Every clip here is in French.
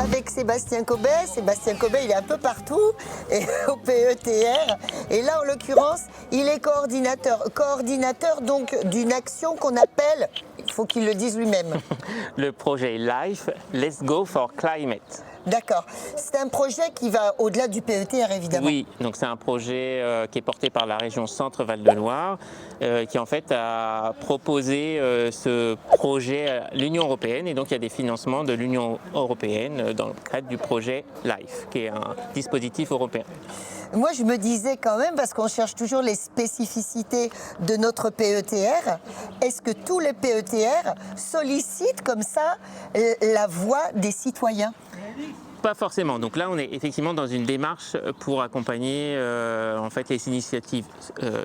avec Sébastien Cobet. Sébastien Cobet, il est un peu partout et au PETR. Et là, en l'occurrence, il est coordinateur donc d'une action qu'on appelle, il faut qu'il le dise lui-même. Le projet LIFE, Let's Go for Climate. D'accord. C'est un projet qui va au-delà du PETR, évidemment. Oui, donc c'est un projet qui est porté par la région Centre-Val de Loire, qui en fait a proposé ce projet à l'Union européenne, et donc il y a des financements de l'Union européenne dans le cadre du projet LIFE, qui est un dispositif européen. Moi, je me disais quand même, parce qu'on cherche toujours les spécificités de notre PETR, est-ce que tous les PETR sollicitent comme ça la voix des citoyens ? Pas forcément. Donc là, on est effectivement dans une démarche pour accompagner en fait les initiatives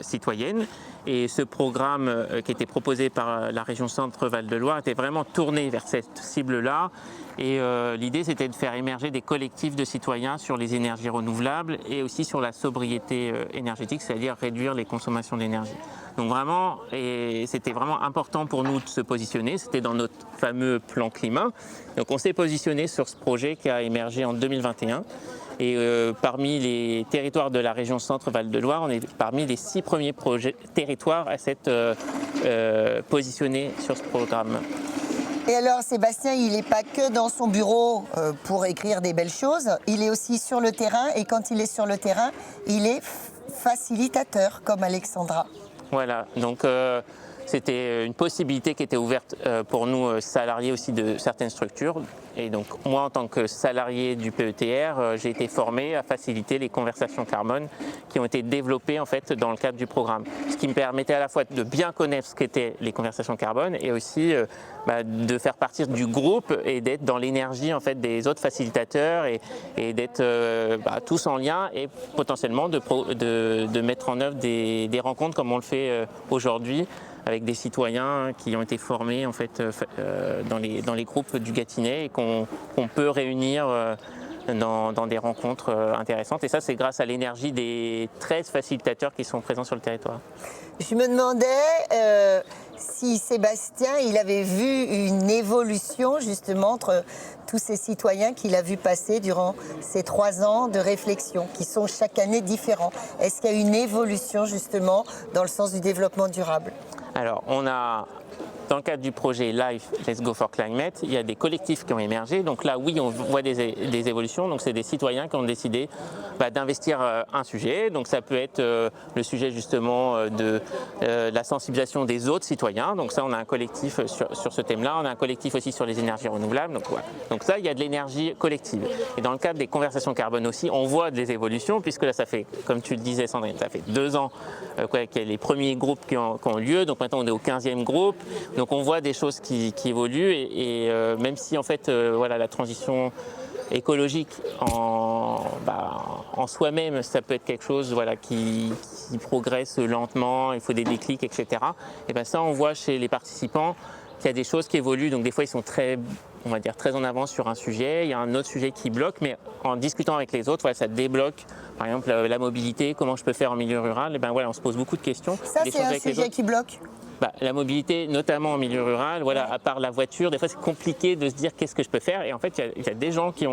citoyennes. Et ce programme qui était proposé par la région Centre-Val de Loire était vraiment tourné vers cette cible-là. Et l'idée, c'était de faire émerger des collectifs de citoyens sur les énergies renouvelables et aussi sur la sobriété énergétique, c'est-à-dire réduire les consommations d'énergie. Donc vraiment, et c'était vraiment important pour nous de se positionner. C'était dans notre fameux plan climat. Donc on s'est positionné sur ce projet qui a émergé en 2021. Et parmi les territoires de la région Centre-Val de Loire, on est parmi les 6 premiers territoires à s'être positionnés sur ce programme. Et alors, Sébastien, il n'est pas que dans son bureau pour écrire des belles choses, il est aussi sur le terrain, et quand il est sur le terrain, il est facilitateur, comme Alexandra. Voilà, donc c'était une possibilité qui était ouverte pour nous, salariés aussi de certaines structures. Et donc moi, en tant que salarié du PETR, j'ai été formé à faciliter les conversations carbone qui ont été développées en fait dans le cadre du programme. Ce qui me permettait à la fois de bien connaître ce qu'étaient les conversations carbone et aussi de faire partie du groupe et d'être dans l'énergie en fait des autres facilitateurs et d'être tous en lien et potentiellement de mettre en œuvre des rencontres comme on le fait aujourd'hui, avec des citoyens qui ont été formés en fait, dans les groupes du Gâtinais et qu'on peut réunir dans des rencontres intéressantes. Et ça, c'est grâce à l'énergie des 13 facilitateurs qui sont présents sur le territoire. Je me demandais si Sébastien, il avait vu une évolution justement entre tous ces citoyens qu'il a vu passer durant ces 3 ans de réflexion, qui sont chaque année différents. Est-ce qu'il y a une évolution justement dans le sens du développement durable ? Alors, on a, dans le cadre du projet LIFE, Let's Go for Climate, il y a des collectifs qui ont émergé. Donc là, oui, on voit des évolutions. Donc, c'est des citoyens qui ont décidé d'investir un sujet. Donc, ça peut être le sujet justement de la sensibilisation des autres citoyens. Donc ça, on a un collectif sur ce thème-là. On a un collectif aussi sur les énergies renouvelables. Donc, voilà. Donc ça, il y a de l'énergie collective. Et dans le cadre des conversations carbone aussi, on voit des évolutions, puisque là, ça fait, comme tu le disais, Sandrine, ça fait 2 ans qu'il y a les premiers groupes qui ont lieu. Donc maintenant, on est au 15e groupe. Donc on voit des choses qui évoluent et même si en fait la transition écologique en soi-même, ça peut être quelque chose qui progresse lentement, il faut des déclics, etc. Et bien ça, on voit chez les participants qu'il y a des choses qui évoluent. Donc des fois, ils sont très en avance sur un sujet, il y a un autre sujet qui bloque, mais en discutant avec les autres, ça débloque. Par exemple, la mobilité, comment je peux faire en milieu rural, et on se pose beaucoup de questions. Ça, c'est un sujet qui bloque ? La mobilité, notamment en milieu rural, à part la voiture, des fois c'est compliqué de se dire qu'est-ce que je peux faire. Et en fait, il y a des gens qui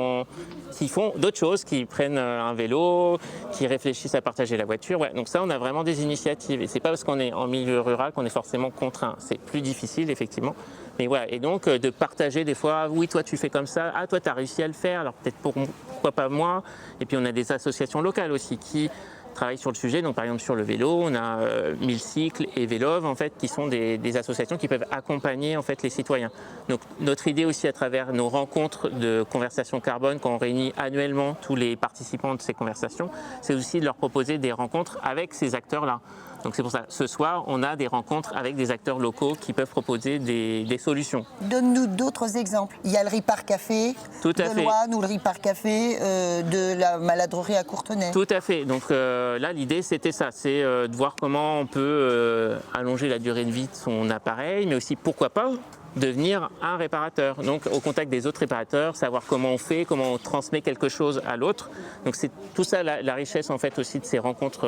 font d'autres choses, qui prennent un vélo, qui réfléchissent à partager la voiture. Donc ça, on a vraiment des initiatives. Et c'est pas parce qu'on est en milieu rural qu'on est forcément contraint. C'est plus difficile, effectivement. Mais et donc de partager des fois, oui, toi tu fais comme ça, ah, toi tu as réussi à le faire, alors peut-être pourquoi pas moi. Et puis on a des associations locales aussi qui travaillent sur le sujet. Donc par exemple sur le vélo, on a 1000 cycles et Vélove en fait qui sont des associations qui peuvent accompagner en fait les citoyens. Donc notre idée aussi à travers nos rencontres de conversation carbone, quand on réunit annuellement tous les participants de ces conversations, c'est aussi de leur proposer des rencontres avec ces acteurs-là. Donc c'est pour ça, ce soir, on a des rencontres avec des acteurs locaux qui peuvent proposer des solutions. Donne-nous d'autres exemples. Il y a le Ripart Café de Loane ou le Ripart Café de la Maladrerie à Courtenay. Tout à fait. Donc là, l'idée, c'était ça, c'est de voir comment on peut allonger la durée de vie de son appareil, mais aussi, pourquoi pas, devenir un réparateur. Donc au contact des autres réparateurs, savoir comment on fait, comment on transmet quelque chose à l'autre. Donc c'est tout ça la richesse en fait aussi de ces rencontres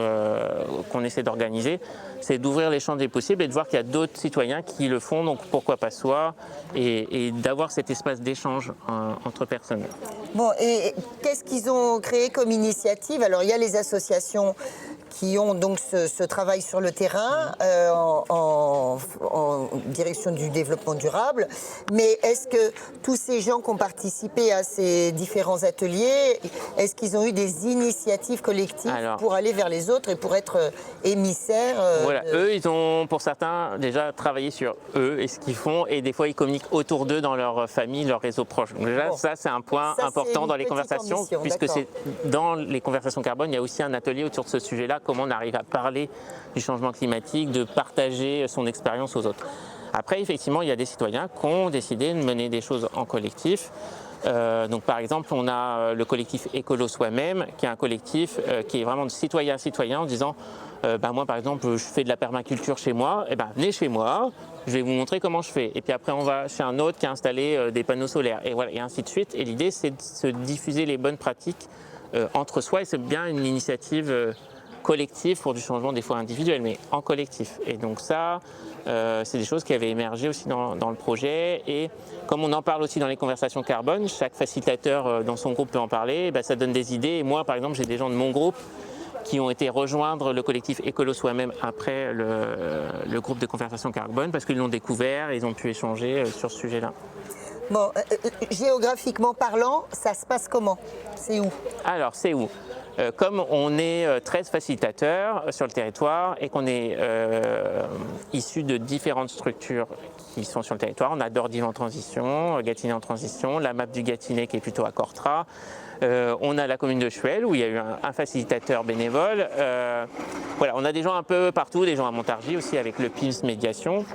qu'on essaie d'organiser, c'est d'ouvrir les champs des possibles et de voir qu'il y a d'autres citoyens qui le font, donc pourquoi pas soi, et d'avoir cet espace d'échange entre personnes. Bon, et qu'est-ce qu'ils ont créé comme initiative? Alors il y a les associations qui ont donc ce travail sur le terrain en direction du développement durable. Mais est-ce que tous ces gens qui ont participé à ces différents ateliers, est-ce qu'ils ont eu des initiatives collectives pour aller vers les autres et pour être émissaires Voilà, eux, ils ont pour certains déjà travaillé sur eux et ce qu'ils font, et des fois ils communiquent autour d'eux dans leur famille, leur réseau proche. Donc déjà, ça c'est un point important dans les conversations, puisque c'est dans les conversations carbone, il y a aussi un atelier autour de ce sujet-là, comment on arrive à parler du changement climatique, de partager son expérience aux autres. Après, effectivement, il y a des citoyens qui ont décidé de mener des choses en collectif. Donc par exemple, on a le collectif Écolo Soi-même, qui est un collectif qui est vraiment de citoyen à citoyen, en disant moi par exemple, je fais de la permaculture chez moi, et venez chez moi, je vais vous montrer comment je fais. Et puis après, on va chez un autre qui a installé des panneaux solaires, et voilà, et ainsi de suite. Et l'idée, c'est de se diffuser les bonnes pratiques entre soi, et c'est bien une initiative collectif pour du changement des fois individuel, mais en collectif. Et donc ça, c'est des choses qui avaient émergé aussi dans le projet. Et comme on en parle aussi dans les conversations carbone, chaque facilitateur dans son groupe peut en parler, ça donne des idées. Et moi, par exemple, j'ai des gens de mon groupe qui ont été rejoindre le collectif Écolo Soi-même après le groupe de conversation carbone, parce qu'ils l'ont découvert et ils ont pu échanger sur ce sujet-là. Bon, géographiquement parlant, ça se passe comment? C'est où? Alors, c'est où? Comme on est 13 facilitateurs sur le territoire et qu'on est issus de différentes structures qui sont sur le territoire, on a Dordive en transition, Gâtinais en transition, la MAP du Gâtinais qui est plutôt à Cortra, on a la commune de Chuel où il y a eu un facilitateur bénévole. Voilà, on a des gens un peu partout, des gens à Montargis aussi avec le PIMS Médiation.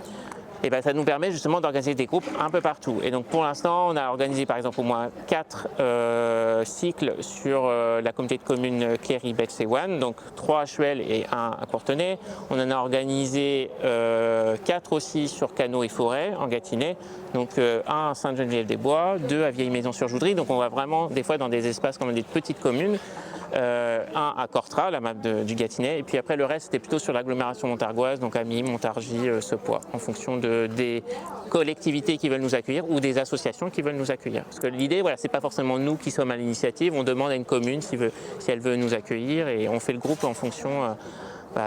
Et ça nous permet justement d'organiser des groupes un peu partout. Et donc pour l'instant, on a organisé par exemple au moins 4 cycles sur la communauté de communes Cléry-Belséwan, donc 3 à Chuel et 1 à Courtenay. On en a organisé 4 aussi sur Canaux et Forêt en Gâtinais, donc 1 à Sainte-Geneviève-des-Bois, 2 à Vieille-Maison-sur-Joudry. Donc on va vraiment des fois dans des espaces comme des petites communes. 1 à Cortra, la map du Gâtinais, et puis après le reste c'était plutôt sur l'agglomération montargoise, donc Amy, Montargis, Sepoix, en fonction des collectivités qui veulent nous accueillir ou des associations qui veulent nous accueillir. Parce que l'idée, voilà, c'est pas forcément nous qui sommes à l'initiative, on demande à une commune si elle veut nous accueillir et on fait le groupe en fonction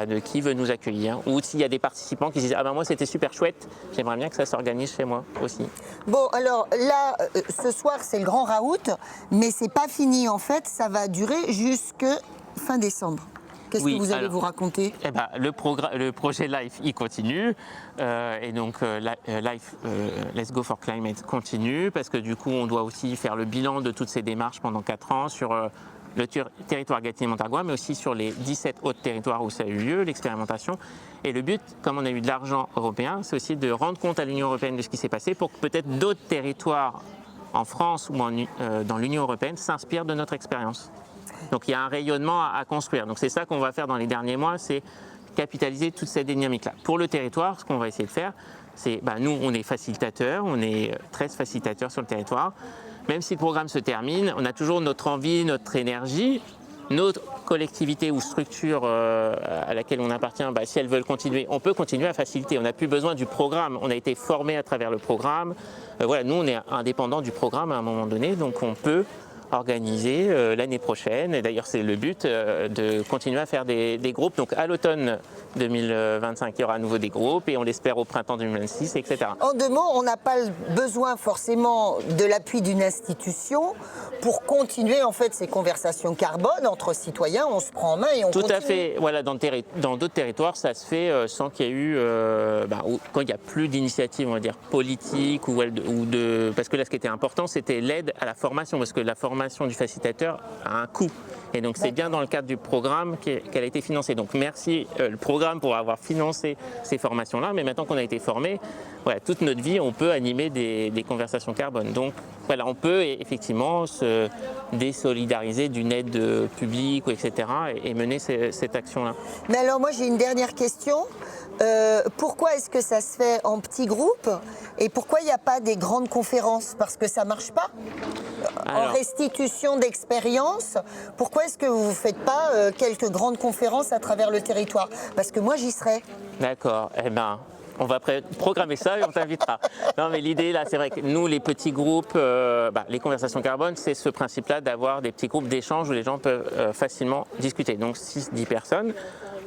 de qui veut nous accueillir, ou s'il y a des participants qui disent moi c'était super chouette, j'aimerais bien que ça s'organise chez moi aussi. Bon, alors là, ce soir c'est le grand raout, mais c'est pas fini en fait, ça va durer jusque fin décembre. Qu'est-ce que vous allez vous raconter? Le projet LIFE, il continue. Et donc, LIFE, Let's Go for Climate, continue. Parce que du coup, on doit aussi faire le bilan de toutes ces démarches pendant 4 ans sur le territoire Gâtinais-Montargois, mais aussi sur les 17 autres territoires où ça a eu lieu, l'expérimentation. Et le but, comme on a eu de l'argent européen, c'est aussi de rendre compte à l'Union européenne de ce qui s'est passé pour que peut-être d'autres territoires en France ou dans l'Union européenne s'inspirent de notre expérience. Donc il y a un rayonnement à construire. Donc c'est ça qu'on va faire dans les derniers mois, c'est capitaliser toute cette dynamique-là. Pour le territoire, ce qu'on va essayer de faire, c'est, nous, on est facilitateurs, on est 13 facilitateurs sur le territoire. Même si le programme se termine, on a toujours notre envie, notre énergie, notre collectivité ou structure à laquelle on appartient, si elles veulent continuer, on peut continuer à faciliter. On n'a plus besoin du programme, on a été formé à travers le programme. Voilà, nous, on est indépendant du programme à un moment donné, donc on peut organiser l'année prochaine, et d'ailleurs c'est le but, de continuer à faire des groupes. Donc à l'automne 2025, il y aura à nouveau des groupes, et on l'espère au printemps 2026, etc. En 2 mots, on n'a pas besoin forcément de l'appui d'une institution pour continuer en fait ces conversations carbone entre citoyens, on se prend en main et on continue. Tout à fait, voilà, dans d'autres territoires, ça se fait sans qu'il y ait eu, quand il n'y a plus d'initiative, on va dire, politique, parce que là ce qui était important, c'était l'aide à la formation, parce que la formation formation du facilitateur a un coût. Et donc c'est bien dans le cadre du programme qu'elle a été financée. Donc merci le programme pour avoir financé ces formations-là. Mais maintenant qu'on a été formé, voilà, toute notre vie, on peut animer des conversations carbone. Donc voilà, on peut effectivement se désolidariser d'une aide publique, etc. et mener cette action-là. Mais alors moi j'ai une dernière question. Pourquoi est-ce que ça se fait en petits groupes et pourquoi il n'y a pas des grandes conférences? Parce que ça ne marche pas. En restitution d'expérience, pourquoi est-ce que vous ne faites pas quelques grandes conférences à travers le territoire? Parce que moi j'y serais. D'accord, eh ben, on va programmer ça et on t'invitera. Non mais l'idée là, c'est vrai que nous les petits groupes, les conversations carbone, c'est ce principe-là d'avoir des petits groupes d'échange où les gens peuvent facilement discuter. Donc 6-10 personnes.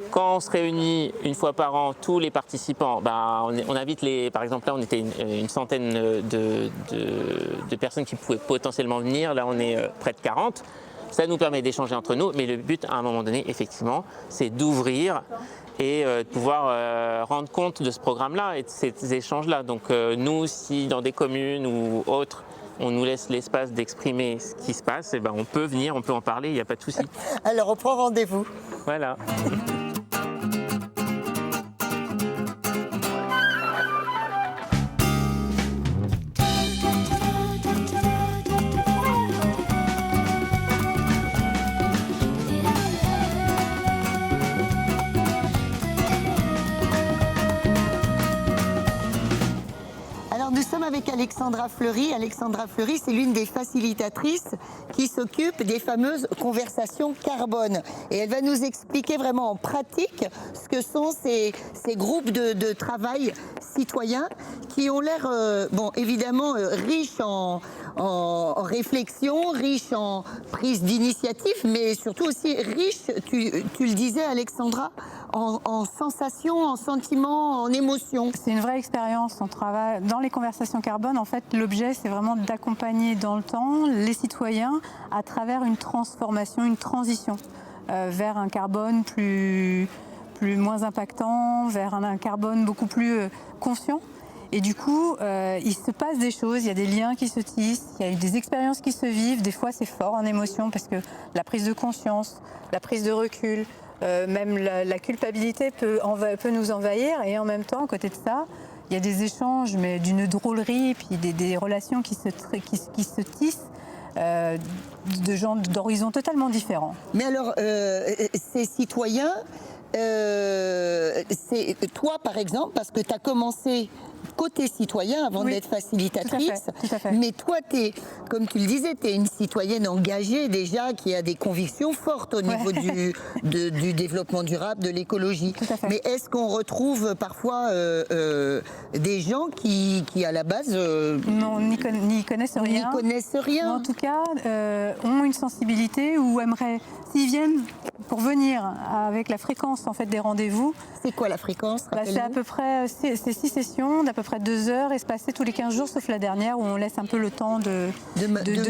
Quand on se réunit une fois par an, tous les participants, on invite par exemple là on était une centaine de personnes qui pouvaient potentiellement venir, là on est près de 40. Ça nous permet d'échanger entre nous, mais le but à un moment donné, effectivement, c'est d'ouvrir et de pouvoir rendre compte de ce programme-là et de ces échanges-là. Donc nous, si dans des communes ou autres, on nous laisse l'espace d'exprimer ce qui se passe, et on peut venir, on peut en parler, il n'y a pas de souci. Alors on prend rendez-vous. Voilà. Nous sommes avec Alexandra Fleury. Alexandra Fleury, c'est l'une des facilitatrices qui s'occupe des fameuses conversations carbone. Et elle va nous expliquer vraiment en pratique ce que sont ces groupes de travail citoyens qui ont l'air, évidemment, riches en réflexion, riches en prise d'initiative, mais surtout aussi riches, tu le disais Alexandra, en sensations, en sentiments, en émotions. C'est une vraie expérience. On travaille dans les conversations carbone. En fait, l'objet, c'est vraiment d'accompagner dans le temps les citoyens à travers une transformation, une transition vers un carbone moins impactant, vers un carbone beaucoup plus conscient. Et du coup, il se passe des choses, il y a des liens qui se tissent, il y a eu des expériences qui se vivent. Des fois, c'est fort en émotion parce que la prise de conscience, la prise de recul, même la culpabilité peut nous envahir. Et en même temps, à côté de ça, il y a des échanges, mais d'une drôlerie, puis des relations qui se tissent de gens d'horizons totalement différents. Mais alors, ces citoyens, c'est toi par exemple, parce que tu as commencé côté citoyen avant d'être facilitatrice. Tout à fait. Mais toi, comme tu le disais, tu es une citoyenne engagée déjà qui a des convictions fortes au niveau du développement durable, de l'écologie. Mais est-ce qu'on retrouve parfois des gens qui à la base n'y connaissent rien. Mais en tout cas, ont une sensibilité ou aimeraient, s'ils viennent pour venir avec la fréquence en fait, des rendez-vous. C'est quoi la fréquence? C'est à peu près 6 sessions d'à peu près 2 heures espacées tous les 15 jours, sauf la dernière où on laisse un peu le temps de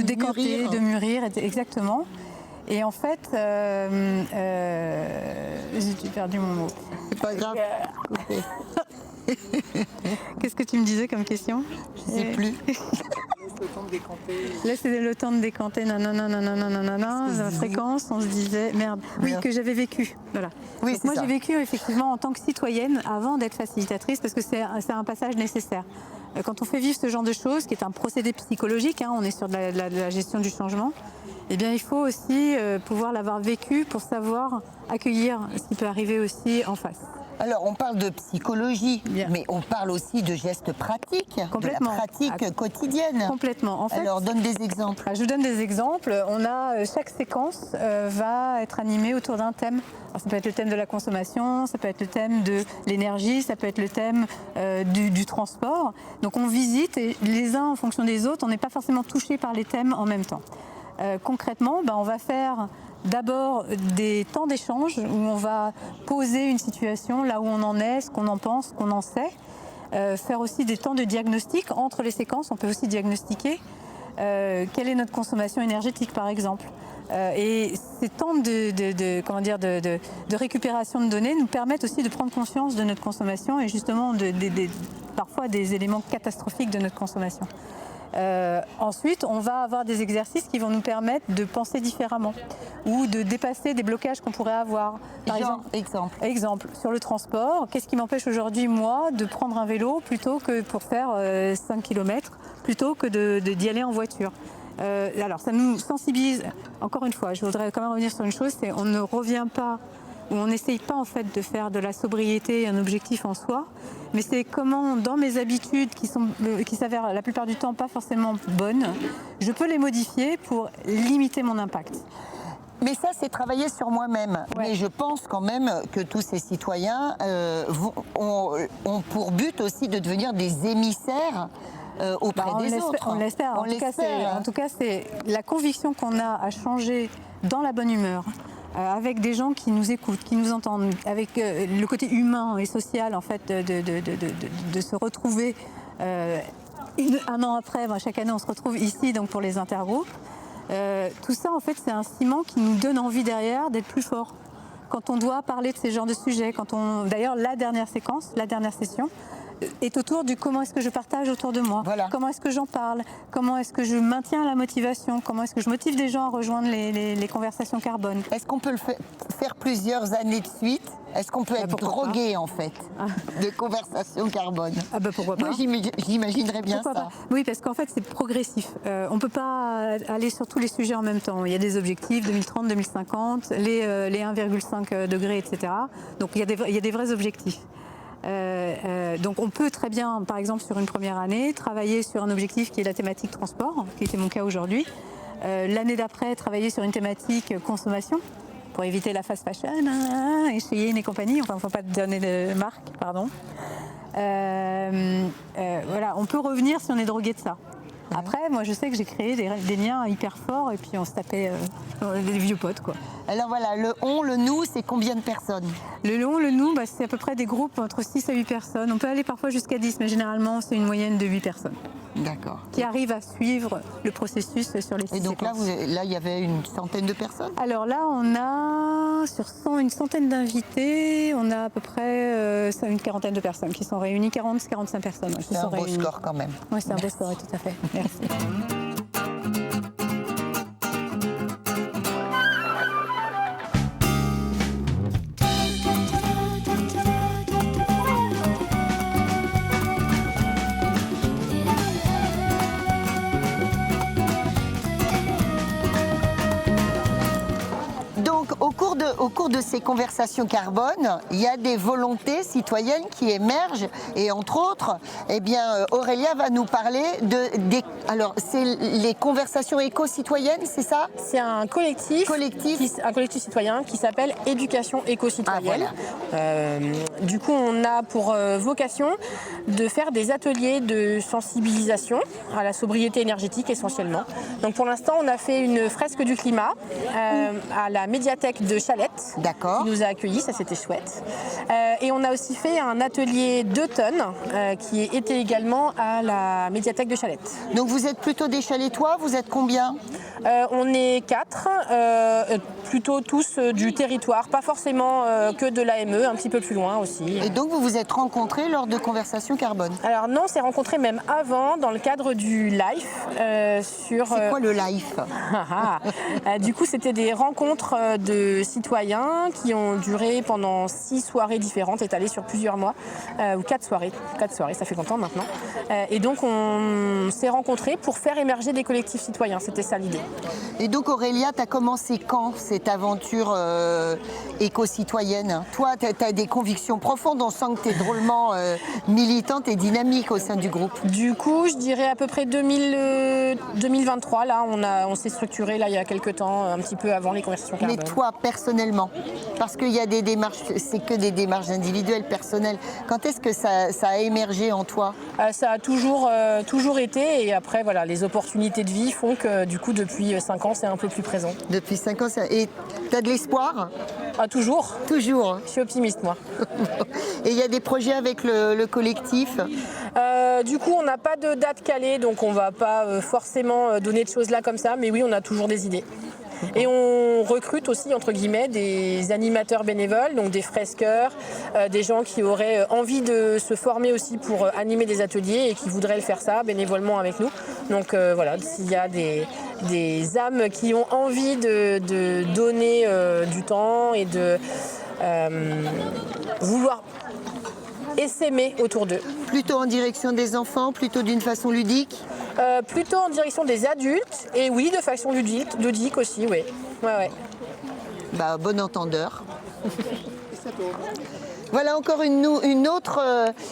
décanter, de mûrir, exactement. Et en fait, j'ai perdu mon mot. C'est pas grave. Qu'est-ce que tu me disais comme question? Je ne sais plus. Laissez le temps de décanter, la fréquence, on se disait, merde, oui, que j'avais vécu, voilà. Oui, donc moi j'ai vécu effectivement en tant que citoyenne avant d'être facilitatrice parce que c'est un passage nécessaire. Quand on fait vivre ce genre de choses, qui est un procédé psychologique, on est sur de la gestion du changement, eh bien il faut aussi pouvoir l'avoir vécu pour savoir accueillir ce qui peut arriver aussi en face. Alors, on parle de psychologie, mais on parle aussi de gestes pratiques, de la pratique quotidienne. Complètement. En fait, alors, donne des exemples. Je vous donne des exemples. Chaque séquence va être animée autour d'un thème. Alors, ça peut être le thème de la consommation, ça peut être le thème de l'énergie, ça peut être le thème du transport. Donc, on visite et les uns en fonction des autres, on n'est pas forcément touché par les thèmes en même temps. Concrètement, on va faire d'abord des temps d'échange où on va poser une situation, là où on en est, ce qu'on en pense, ce qu'on en sait. Faire aussi des temps de diagnostic entre les séquences. On peut aussi diagnostiquer quelle est notre consommation énergétique, par exemple. Et ces temps de récupération de données nous permettent aussi de prendre conscience de notre consommation et justement parfois des éléments catastrophiques de notre consommation. Ensuite, on va avoir des exercices qui vont nous permettre de penser différemment ou de dépasser des blocages qu'on pourrait avoir. Par exemple, sur le transport, qu'est-ce qui m'empêche aujourd'hui, moi, de prendre un vélo plutôt que pour faire 5 km, plutôt que d'y aller en voiture? Alors, ça nous sensibilise. Encore une fois, je voudrais quand même revenir sur une chose, c'est on ne revient pas, ou on n'essaye pas en fait de faire de la sobriété un objectif en soi, mais c'est comment dans mes habitudes qui s'avèrent la plupart du temps pas forcément bonnes, je peux les modifier pour limiter mon impact. Mais ça, c'est travailler sur moi-même. Ouais. Mais je pense quand même que tous ces citoyens ont pour but aussi de devenir des émissaires auprès des autres. On l'espère. En tout cas, c'est la conviction qu'on a à changer dans la bonne humeur, avec des gens qui nous écoutent, qui nous entendent, avec le côté humain et social en fait de se retrouver. Un an après, chaque année, on se retrouve ici donc pour les intergroupes. Tout ça, en fait, c'est un ciment qui nous donne envie derrière d'être plus fort. Quand on doit parler de ces genres de sujets, d'ailleurs, la dernière session, est autour du comment est-ce que je partage autour de moi, voilà. Comment est-ce que j'en parle, comment est-ce que je maintiens la motivation, comment est-ce que je motive des gens à rejoindre les conversations carbone. Est-ce qu'on peut le faire plusieurs années de suite? Est-ce qu'on peut être drogué en fait de conversations carbone? Pourquoi pas? Moi j'imaginerais bien ça. Pas. Oui, parce qu'en fait c'est progressif. On ne peut pas aller sur tous les sujets en même temps. Il y a des objectifs 2030, 2050, les 1,5 degrés, etc. Donc il y a des vrais objectifs. Donc on peut très bien, par exemple sur une première année, travailler sur un objectif qui est la thématique transport, qui était mon cas aujourd'hui. L'année d'après, travailler sur une thématique consommation, pour éviter la fast fashion, et Shein et compagnie, enfin il ne faut pas donner de marque, pardon. Voilà, on peut revenir si on est drogué de ça. Après, moi je sais que j'ai créé des liens hyper forts et puis on se tapait des vieux potes quoi. Alors voilà, le on, le nous, c'est combien de personnes? Le on, le nous, c'est à peu près des groupes entre 6 à 8 personnes. On peut aller parfois jusqu'à 10, mais généralement c'est une moyenne de 8 personnes. D'accord. Qui arrivent à suivre le processus sur les 6 Et donc là, il y avait une centaine de personnes? Alors là, on a une centaine d'invités, on a à peu près une quarantaine de personnes qui sont réunies, 40-45 personnes. C'est un beau score quand même. Oui, c'est un beau score, tout à fait. Merci. Au cours de ces conversations carbone, il y a des volontés citoyennes qui émergent et entre autres, Aurélia va nous parler alors c'est les conversations éco-citoyennes, c'est ça? C'est un collectif citoyen qui s'appelle Éducation éco-citoyenne. Ah, voilà. Du coup, on a pour vocation de faire des ateliers de sensibilisation à la sobriété énergétique essentiellement. Donc pour l'instant, on a fait une fresque du climat à la médiathèque de Chalette, d'accord, qui nous a accueillis, ça c'était chouette. Et on a aussi fait un atelier d'automne qui était également à la médiathèque de Chalette. Donc vous êtes plutôt des Chalettois, vous êtes combien? On est 4, plutôt tous du territoire, pas forcément que de l'AME, un petit peu plus loin aussi. Et donc vous vous êtes rencontrés lors de conversations carbone? Alors non, on s'est rencontrés même avant, dans le cadre du LIFE. C'est quoi le LIFE? Du coup, c'était des rencontres de citoyens qui ont duré pendant 6 soirées différentes, étalées sur plusieurs mois, ou 4 soirées, ça fait longtemps maintenant. Et donc on s'est rencontrés pour faire émerger des collectifs citoyens, c'était ça l'idée. Et donc Aurélia, tu as commencé quand cette aventure éco-citoyenne? Toi, tu as des convictions profondes, on sent que tu es drôlement militante et dynamique au sein du groupe. Du coup, je dirais à peu près 2023, là, on s'est structuré là, il y a quelques temps, un petit peu avant les conversations carbone. Mais toi, personnellement, parce qu'il y a des démarches, c'est que des démarches individuelles, personnelles, quand est-ce que ça a émergé en toi? Ça a toujours été, et après, voilà, les opportunités de vie font que du coup, depuis 5 ans, c'est un peu plus présent. Depuis 5 ans, et tu as de l'espoir? Toujours. Toujours. Je suis optimiste, moi. Et il y a des projets avec le collectif? Du coup, on n'a pas de date calée, donc on ne va pas forcément donner de choses là comme ça, mais oui, on a toujours des idées. Et on recrute aussi, entre guillemets, des animateurs bénévoles, donc des fresqueurs, des gens qui auraient envie de se former aussi pour animer des ateliers et qui voudraient le faire ça bénévolement avec nous. Donc voilà, s'il y a des âmes qui ont envie de donner du temps et de vouloir essaimer autour d'eux. Plutôt en direction des enfants, plutôt d'une façon ludique? Plutôt en direction des adultes, et oui, de façon ludique aussi, oui. Ouais. Bah, bon entendeur. Voilà encore une autre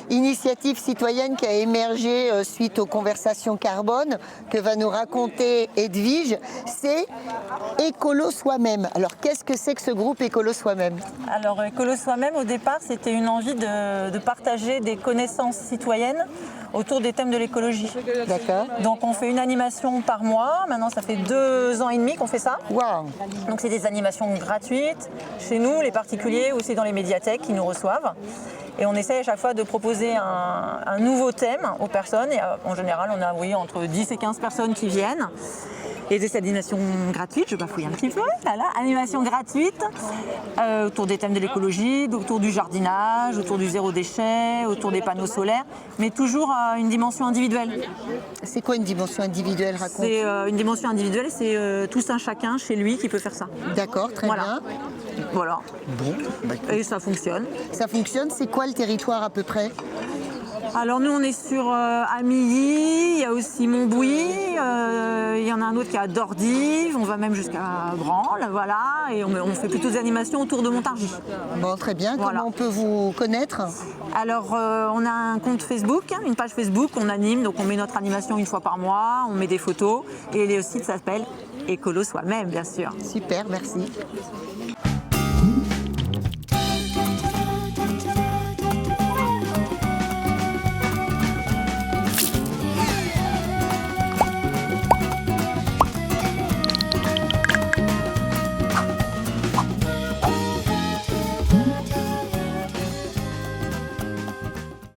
initiative citoyenne qui a émergé suite aux conversations carbone que va nous raconter Edwige, c'est Écolo Soi-même. Alors qu'est-ce que c'est que ce groupe Écolo Soi-même? Alors Écolo Soi-même, au départ, c'était une envie de partager des connaissances citoyennes autour des thèmes de l'écologie. D'accord. Donc on fait une animation par mois, maintenant ça fait 2 ans et demi qu'on fait ça. Waouh. Donc c'est des animations gratuites chez nous, les particuliers, aussi dans les médiathèques qui nous reçoivent. Et on essaie à chaque fois de proposer un nouveau thème aux personnes. Et en général, on a entre 10 et 15 personnes qui viennent. Et des animations gratuites, je bafouille un petit peu, voilà, animation gratuite autour des thèmes de l'écologie, autour du jardinage, autour du zéro déchet, autour des panneaux solaires, mais toujours une dimension individuelle. C'est quoi une dimension individuelle, raconte? C'est une dimension individuelle, c'est tous un chacun chez lui qui peut faire ça. D'accord, très Voilà. bien. Voilà. Bon, bah, Et ça fonctionne. ça fonctionne, c'est quoi le territoire à peu près? Alors nous on est sur Amilly, il y a aussi Montbouilly, il y en a un autre qui est à Dordives, on va même jusqu'à Branle, voilà, et on fait plutôt des animations autour de Montargis. Bon, très bien. Voilà. Comment on peut vous connaître? Alors on a un compte Facebook, une page Facebook, on anime, donc on met notre animation une fois par mois, on met des photos, et le site s'appelle Écolo Soi-même, bien sûr. Super, merci.